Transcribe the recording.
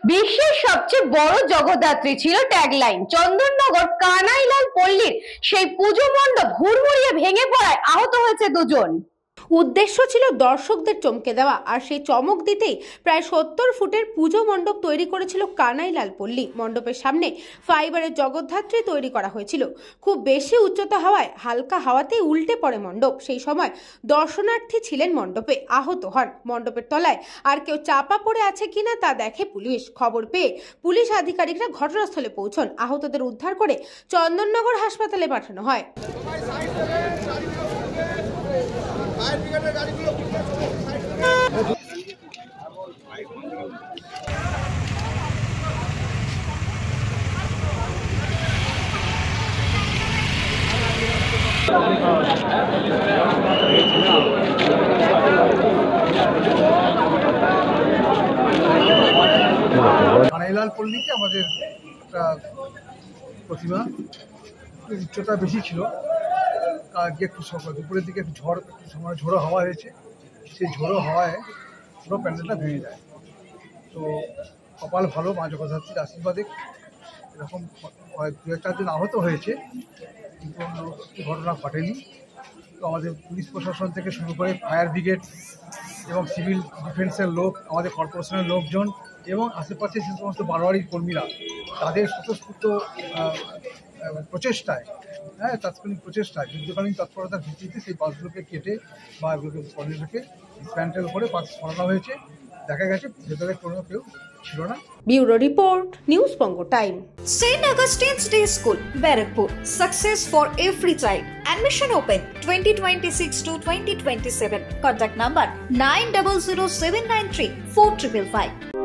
বিশ্বের সবচেয়ে বড় জগদ্ধাত্রী ছিল ট্যাগলাইন। চন্দননগর কানাইলাল পল্লীর সেই পুজো মণ্ডপ হুড়মুড়িয়ে ভেঙে পড়ায় আহত হয়েছে দুজন। উদ্দেশ্য ছিল দর্শকদের চমকে দেওয়া, আর সেই চমক দিতেই প্রায় 70 ফুটের পুজো মণ্ডপ তৈরি করেছিল কানাইলাল পল্লী। মণ্ডপের সামনে ফাইবারের জগদ্ধাত্রী তৈরি করা হয়েছিল। খুব বেশি উচ্চতা হওয়ায় হালকা হাওয়াতেই উল্টে পড়ে মণ্ডপ। সেই সময় দর্শনার্থী ছিলেন মণ্ডপে, আহত হন। মণ্ডপের তলায় আর কেউ চাপা পড়ে আছে কিনা তা দেখে পুলিশ। খবর পেয়ে পুলিশ আধিকারিকরা ঘটনাস্থলে পৌঁছন। আহতদের উদ্ধার করে চন্দননগর হাসপাতালে পাঠানো হয়। কানাইলাল পল্লীতে আমাদের একটা প্রতিমা, উচ্চতা বেশি ছিল, একটু দুপুরের দিকে একটু ঝোড়ো হাওয়া হয়েছে। সেই ঝোড়ো হাওয়ায় পুরো প্যান্ডেলটা ভেঙে যায়। তো কপাল ভালো, মা জগদ্ধাত্রীর আশীর্বাদে এরকম 2-4 জন আহত হয়েছে, কিন্তু অন্য ঘটনা ঘটেনি। তো আমাদের পুলিশ প্রশাসন থেকে শুরু করে ফায়ার ব্রিগেড এবং সিভিল ডিফেন্সের লোক, আমাদের কর্পোরেশনের লোকজন এবং আশেপাশে যে সমস্ত বারোয়ারির কর্মীরা, তাদের স্বতঃস্ফূর্ত প্রচেষ্টায়, তাৎক্ষণিক প্রচেষ্টায়, যুদ্ধকালীন তৎপরতার ভিত্তিতে সেই বাসগুলোকে কেটে বা এগুলোকে পণ্যটাকে ডিসম্যান্টেল করে পাশ সরানো হয়েছে। দেখা গেছে ভেতরে কোনো কেউ ছিল না। Bureau report, news Banga time. St. Augustine's Day School, Barakpur. Success for every child. Admission open 2026 to 2027. Contact number 900793 4555.